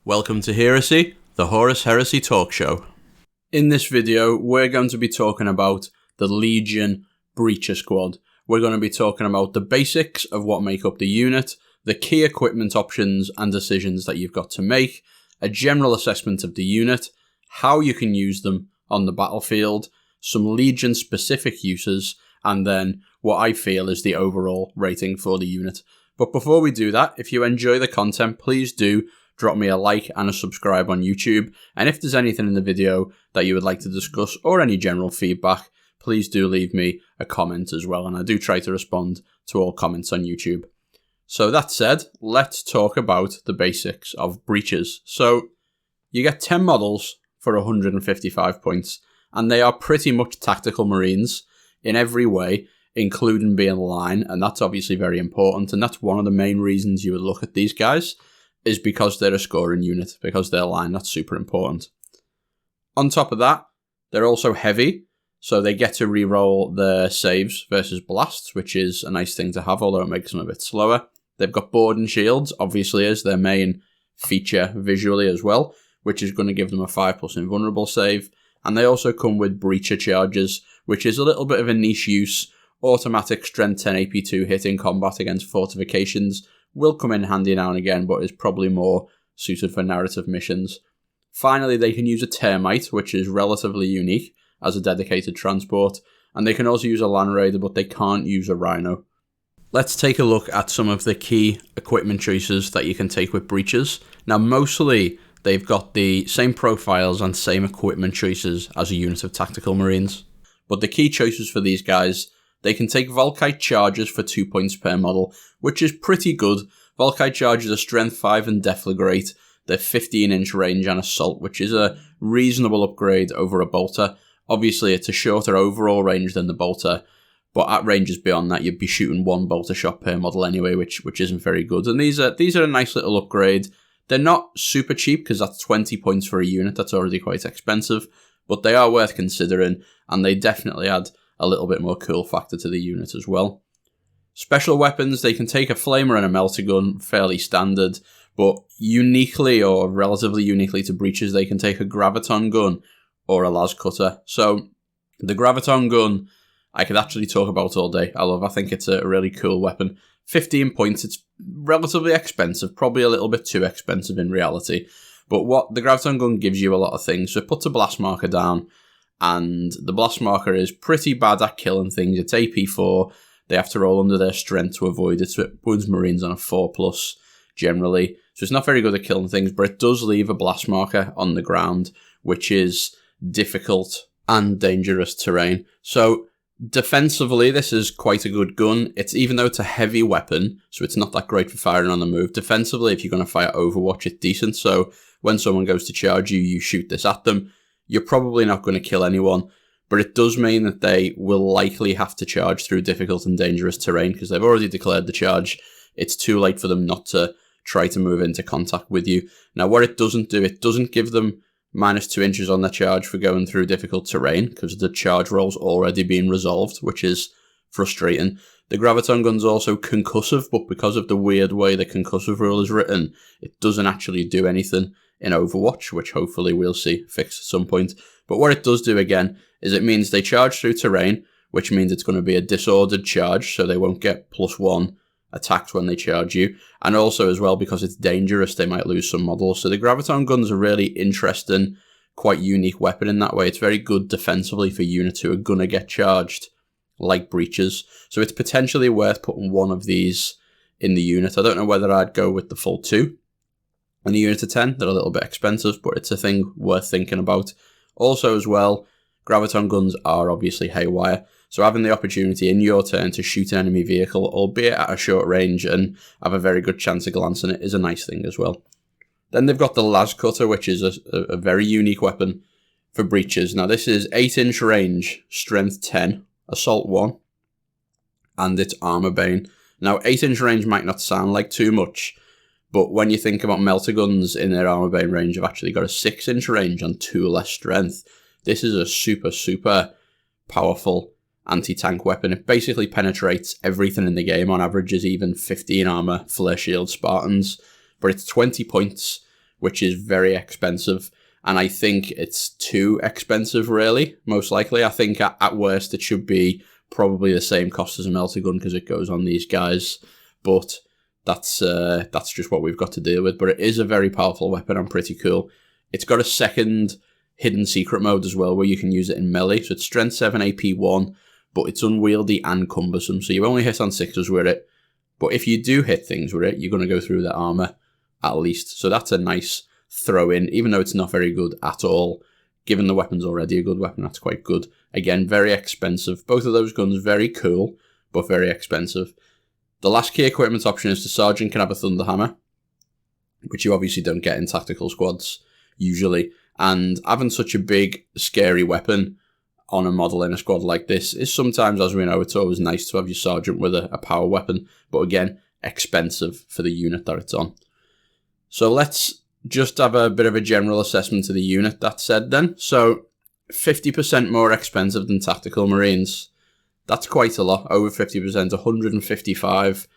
Welcome to Heresy, the Horus Heresy talk show. In this video, we're going to be talking about the Legion Breacher Squad. We're going to be talking about the basics of what make up the unit, the key equipment options and decisions that you've got to make, a general assessment of the unit, how you can use them on the battlefield, some Legion-specific uses, and then what I feel is the overall rating for the unit. But before we do that, if you enjoy the content, please do drop me a like and a subscribe on YouTube. And if there's anything in the video that you would like to discuss or any general feedback, please do leave me a comment as well. And I do try to respond to all comments on YouTube. So that said, let's talk about the basics of breaches. So you get 10 models for 155 points, and they are pretty much tactical marines in every way, including being line, and that's obviously very important. And that's one of the main reasons you would look at these guys, is because they're a scoring unit, because they're line. That's super important. On top of that, they're also heavy, so they get to reroll their saves versus blasts, which is a nice thing to have, although it makes them a bit slower. They've got board and shields, obviously, as their main feature visually as well, which is going to give them a 5+ invulnerable save. And they also come with breacher charges, which is a little bit of a niche use. Automatic strength 10 AP2 hit in combat against fortifications will come in handy now and again, but is probably more suited for narrative missions. Finally, they can use a termite, which is relatively unique as a dedicated transport, and they can also use a land raider, but they can't use a rhino. Let's take a look at some of the key equipment choices that you can take with breaches. Now, mostly they've got the same profiles and same equipment choices as a unit of tactical marines, but the key choices for these guys: they can take Volkite charges for 2 points per model, which is pretty good. Volkite charges are strength 5 and deflagrate. They're 15-inch range and assault, which is a reasonable upgrade over a bolter. Obviously, it's a shorter overall range than the bolter, but at ranges beyond that, you'd be shooting one bolter shot per model anyway, which isn't very good. And these are a nice little upgrade. They're not super cheap, because that's 20 points for a unit. That's already quite expensive, but they are worth considering, and they definitely add a little bit more cool factor to the unit as well. Special weapons, they can take a flamer and a melter gun, fairly standard, but uniquely or relatively uniquely to breaches, they can take a graviton gun or a las cutter. So the graviton gun, I could actually talk about all day. I think it's a really cool weapon. 15 points, it's relatively expensive, probably a little bit too expensive in reality, but what the graviton gun gives you a lot of things. So it puts a blast marker down, and the blast marker is pretty bad at killing things. It's AP4. They have to roll under their strength to avoid it, so it wounds marines on a 4+ generally. So it's not very good at killing things, but it does leave a blast marker on the ground, which is difficult and dangerous terrain. So defensively, this is quite a good gun. Even though it's a heavy weapon, so it's not that great for firing on the move. Defensively, if you're going to fire Overwatch, it's decent. So when someone goes to charge you, you shoot this at them. You're probably not going to kill anyone, but it does mean that they will likely have to charge through difficult and dangerous terrain, because they've already declared the charge. It's too late for them not to try to move into contact with you. Now, what it doesn't do, it doesn't give them -2 inches on their charge for going through difficult terrain, because the charge roll's already been resolved, which is frustrating. The graviton gun's also concussive, but because of the weird way the concussive rule is written, it doesn't actually do anything in Overwatch, which hopefully we'll see fixed at some point. But what it does do again is it means they charge through terrain, which means it's going to be a disordered charge, so they won't get +1 attacks when they charge you. And also as well, because it's dangerous, they might lose some models. So the graviton gun's a really interesting, quite unique weapon in that way. It's very good defensively for units who are going to get charged, like breaches. So it's potentially worth putting one of these in the unit. I don't know whether I'd go with the full 2. In a unit of 10, they're a little bit expensive, but it's a thing worth thinking about. Also as well, graviton guns are obviously haywire, so having the opportunity in your turn to shoot an enemy vehicle, albeit at a short range, and have a very good chance of glancing it is a nice thing as well. Then they've got the las cutter, which is a very unique weapon for breaches. Now this is 8-inch range, strength 10, assault 1, and it's armor bane. Now 8-inch range might not sound like too much, but when you think about melter guns in their armor bane range, have actually got a 6-inch range on 2 less strength. This is a super powerful anti-tank weapon. It basically penetrates everything in the game. On average is even 15 armor, flare shield, Spartans, but it's 20 points, which is very expensive. And I think it's too expensive, really, most likely. I think at worst it should be probably the same cost as a melter gun because it goes on these guys. But that's just what we've got to deal with. But it is a very powerful weapon and pretty cool. It's got a second hidden secret mode as well where you can use it in melee. So it's strength 7, AP 1, but it's unwieldy and cumbersome. So you only hit on 6s with it. But if you do hit things with it, you're going to go through the armor at least. So that's a nice throw in, even though it's not very good at all. Given the weapon's already a good weapon, that's quite good. Again, very expensive. Both of those guns very cool, but very expensive. The last key equipment option is the Sergeant can have a Thunder Hammer, which you obviously don't get in tactical squads, usually. And having such a big, scary weapon on a model in a squad like this is sometimes, as we know, it's always nice to have your Sergeant with a power weapon. But again, expensive for the unit that it's on. So let's just have a bit of a general assessment of the unit, that said then. So 50% more expensive than Tactical Marines. That's quite a lot, over 50%, 155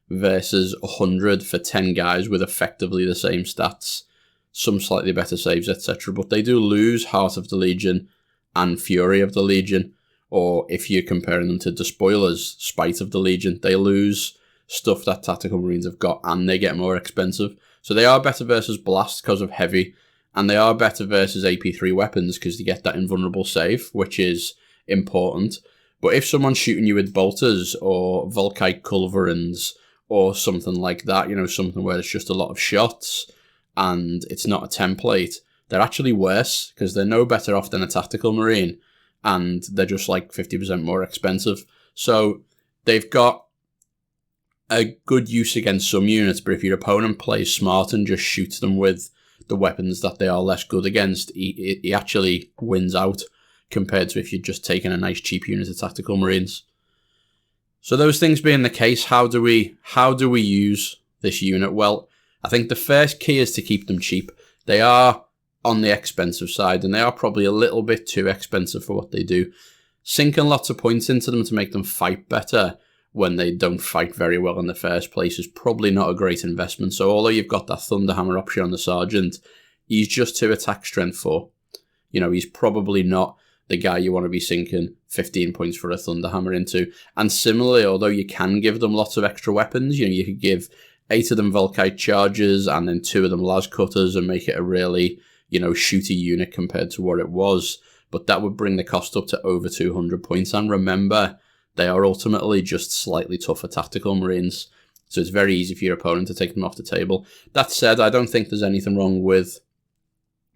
versus 100 for 10 guys with effectively the same stats. Some slightly better saves, etc. But they do lose Heart of the Legion and Fury of the Legion. Or if you're comparing them to Despoilers, Spite of the Legion, they lose stuff that Tactical Marines have got and they get more expensive. So they are better versus Blast because of Heavy, and they are better versus AP3 weapons because they get that invulnerable save, which is important. But if someone's shooting you with Bolters or Volkite Culverins or something like that, you know, something where it's just a lot of shots and it's not a template, they're actually worse because they're no better off than a Tactical Marine and they're just like 50% more expensive. So they've got a good use against some units, but if your opponent plays smart and just shoots them with the weapons that they are less good against, he actually wins out compared to if you're just taking a nice cheap unit of Tactical Marines. So those things being the case, how do we use this unit? Well, I think the first key is to keep them cheap. They are on the expensive side, and they are probably a little bit too expensive for what they do. Sinking lots of points into them to make them fight better when they don't fight very well in the first place is probably not a great investment. So although you've got that Thunderhammer option on the Sergeant, he's just 2 attack strength 4. You know, he's probably not the guy you want to be sinking 15 points for a Thunderhammer into. And similarly, although you can give them lots of extra weapons, you know, you could give 8 of them Volkite Chargers and then 2 of them Las Cutters and make it a really, you know, shooty unit compared to what it was. But that would bring the cost up to over 200 points. And remember, they are ultimately just slightly tougher Tactical Marines. So it's very easy for your opponent to take them off the table. That said, I don't think there's anything wrong with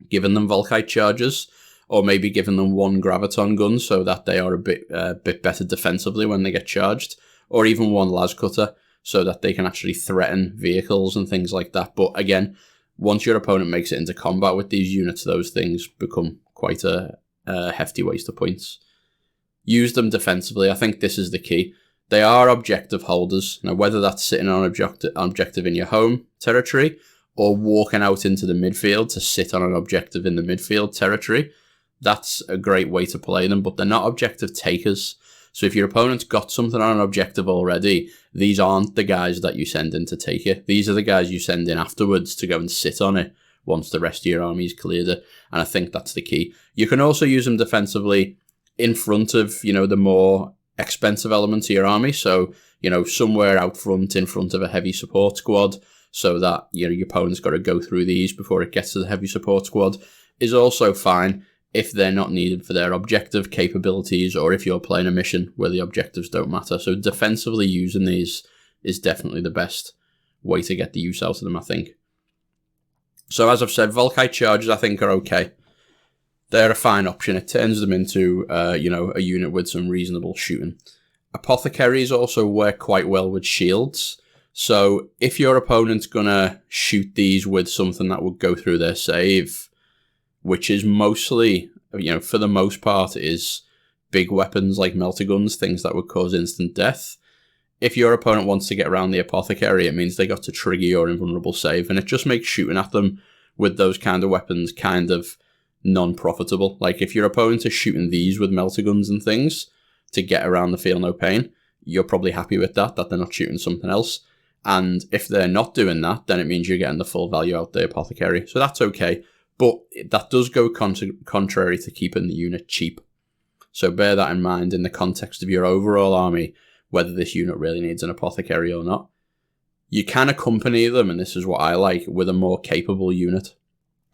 giving them Volkite Chargers, or maybe giving them 1 Graviton gun so that they are a bit better defensively when they get charged, or even 1 Las Cutter so that they can actually threaten vehicles and things like that. But again, once your opponent makes it into combat with these units, those things become quite a hefty waste of points. Use them defensively. I think this is the key. They are objective holders. Now, whether that's sitting on an objective in your home territory or walking out into the midfield to sit on an objective in the midfield territory, that's a great way to play them, but they're not objective takers. So if your opponent's got something on an objective already, these aren't the guys that you send in to take it. These are the guys you send in afterwards to go and sit on it once the rest of your army's cleared it. And I think that's the key. You can also use them defensively in front of, you know, the more expensive elements of your army. So, you know, somewhere out front, in front of a heavy support squad, so that, you know, your opponent's got to go through these before it gets to the heavy support squad, is also fine if they're not needed for their objective capabilities, or if you're playing a mission where the objectives don't matter. So defensively using these is definitely the best way to get the use out of them, I think. So as I've said, Volkite Chargers I think are okay. They're a fine option. It turns them into, you know, a unit with some reasonable shooting. Apothecaries also work quite well with shields. So if your opponent's going to shoot these with something that would go through their save, which is mostly, you know, for the most part, is big weapons like melter guns, things that would cause instant death. If your opponent wants to get around the apothecary, it means they got to trigger your invulnerable save, and it just makes shooting at them with those kind of weapons kind of non-profitable. Like, if your opponent is shooting these with melter guns and things to get around the feel no pain, you're probably happy with that they're not shooting something else. And if they're not doing that, then it means you're getting the full value out the apothecary. So that's okay. But that does go contrary to keeping the unit cheap. So bear that in mind in the context of your overall army, whether this unit really needs an apothecary or not. You can accompany them, and this is what I like, with a more capable unit.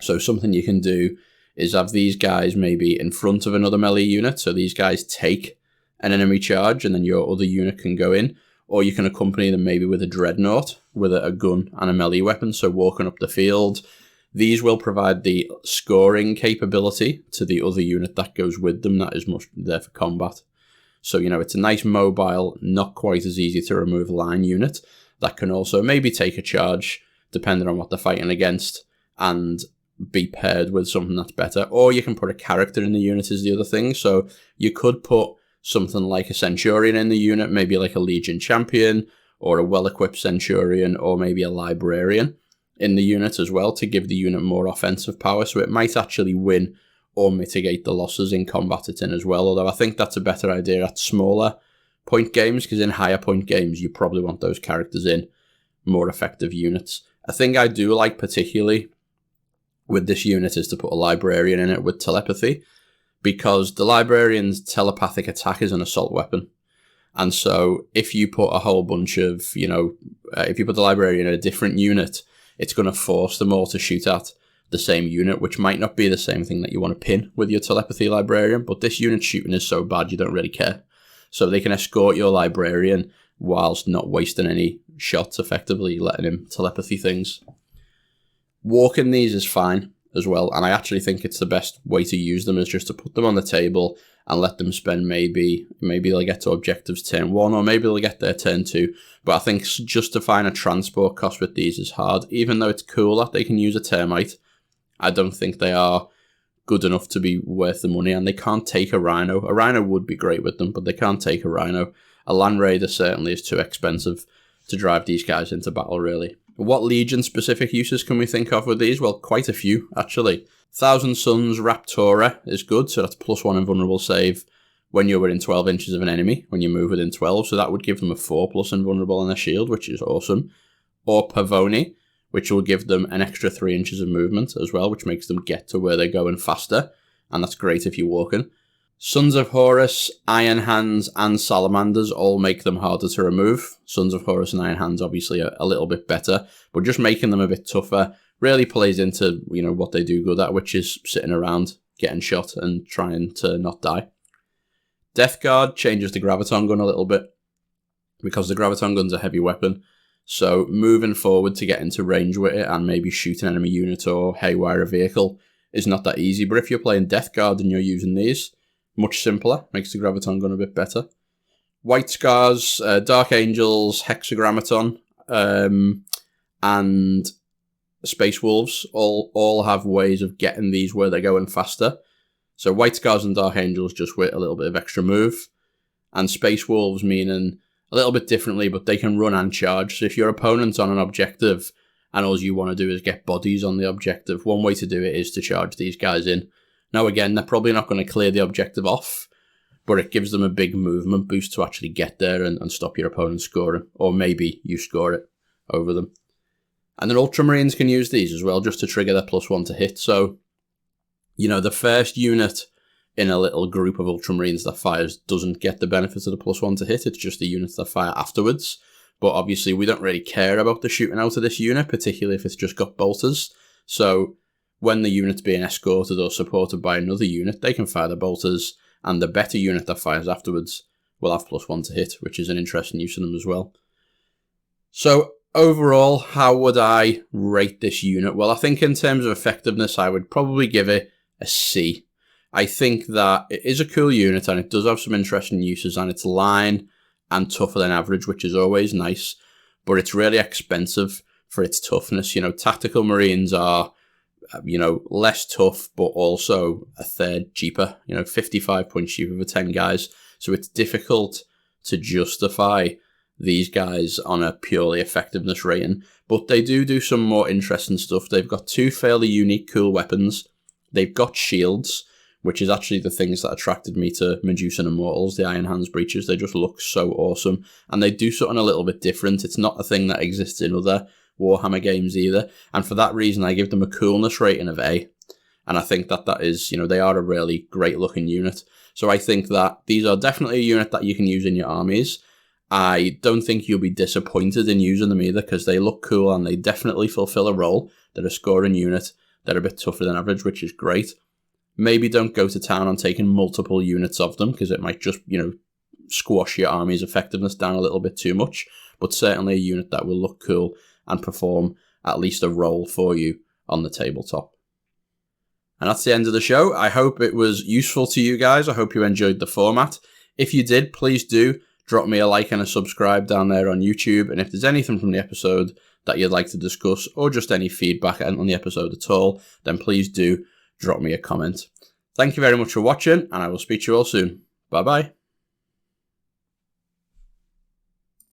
So something you can do is have these guys maybe in front of another melee unit. So these guys take an enemy charge, and then your other unit can go in. Or you can accompany them maybe with a dreadnought, with a gun and a melee weapon, so walking up the field. These will provide the scoring capability to the other unit that goes with them that is much there for combat. So, it's a nice mobile, not quite as easy to remove line unit that can also maybe take a charge, depending on what they're fighting against, and be paired with something that's better. Or you can put a character in the unit is the other thing. So you could put something like a Centurion in the unit, maybe like a Legion Champion, or a well-equipped Centurion, or maybe a Librarian in the unit as well to give the unit more offensive power. So it might actually win or mitigate the losses in combat it's in as well. Although I think that's a better idea at smaller point games, because in higher point games, you probably want those characters in more effective units. A thing I do like particularly with this unit is to put a Librarian in it with telepathy, because the Librarian's telepathic attack is an assault weapon. And so if you put a whole bunch of, if you put the Librarian in a different unit, it's going to force them all to shoot at the same unit, which might not be the same thing that you want to pin with your telepathy Librarian, but this unit shooting is so bad you don't really care. So they can escort your Librarian whilst not wasting any shots, effectively letting him telepathy things. Walking these is fine as well, and I actually think it's the best way to use them is just to put them on the table and let them spend maybe they'll get to objectives turn 1, or maybe they'll get their turn 2. But I think justifying a transport cost with these is hard. Even though it's cool that they can use a termite, I don't think they are good enough to be worth the money, and they can't take a rhino. A rhino would be great with them, but they can't take a rhino. A land raider certainly is too expensive to drive these guys into battle, really. What Legion-specific uses can we think of with these? Well, quite a few, actually. Thousand Suns Raptora is good, so that's +1 invulnerable save when you're within 12 inches of an enemy, when you move within 12, so that would give them a 4+ invulnerable on their shield, which is awesome. Or Pavoni, which will give them an extra 3 inches of movement as well, which makes them get to where they're going faster, and that's great if you're walking. Sons of Horus, Iron Hands, and Salamanders all make them harder to remove. Sons of Horus and Iron Hands obviously are a little bit better, but just making them a bit tougher really plays into, what they do good at, which is sitting around, getting shot, and trying to not die. Death Guard changes the Graviton Gun a little bit, because the Graviton Gun's a heavy weapon, so moving forward to get into range with it and maybe shoot an enemy unit or haywire a vehicle is not that easy. But if you're playing Death Guard and you're using these, much simpler, makes the Graviton Gun a bit better. White Scars, Dark Angels, Hexagrammaton, and Space Wolves all have ways of getting these where they're going faster. So White Scars and Dark Angels just with a little bit of extra move, and Space Wolves meaning a little bit differently, but they can run and charge. So if your opponent's on an objective and all you want to do is get bodies on the objective, one way to do it is to charge these guys in. Now again, they're probably not going to clear the objective off, but it gives them a big movement boost to actually get there and stop your opponent scoring, or maybe you score it over them. And then Ultramarines can use these as well, just to trigger their +1 to hit. So, the first unit in a little group of Ultramarines that fires doesn't get the benefit of the +1 to hit, it's just the units that fire afterwards. But obviously we don't really care about the shooting out of this unit, particularly if it's just got bolters. So when the unit's being escorted or supported by another unit, they can fire the bolters, and the better unit that fires afterwards will have +1 to hit, which is an interesting use of them as well. So overall, how would I rate this unit? Well, I think in terms of effectiveness, I would probably give it a C. I think that it is a cool unit, and it does have some interesting uses, and it's line and tougher than average, which is always nice, but it's really expensive for its toughness. Tactical Marines are, less tough, but also a third cheaper, 55 points cheaper for 10 guys. So it's difficult to justify these guys on a purely effectiveness rating, but they do some more interesting stuff. They've got 2 fairly unique, cool weapons. They've got shields, which is actually the things that attracted me to Medusan Immortals, the Iron Hands breaches. They just look so awesome, and they do something a little bit different. It's not a thing that exists in other Warhammer games either, and for that reason I give them a coolness rating of A, and I think that is, they are a really great looking unit. So I think that these are definitely a unit that you can use in your armies. I don't think you'll be disappointed in using them either, because they look cool and they definitely fulfill a role. They're a scoring unit. They're a bit tougher than average, which is great. Maybe don't go to town on taking multiple units of them, because it might just, squash your army's effectiveness down a little bit too much. But certainly a unit that will look cool and perform at least a role for you on the tabletop. And that's the end of the show. I hope it was useful to you guys. I hope you enjoyed the format. If you did, please do drop me a like and a subscribe down there on YouTube. And if there's anything from the episode that you'd like to discuss, or just any feedback on the episode at all, then please do drop me a comment. Thank you very much for watching, and I will speak to you all soon. Bye bye.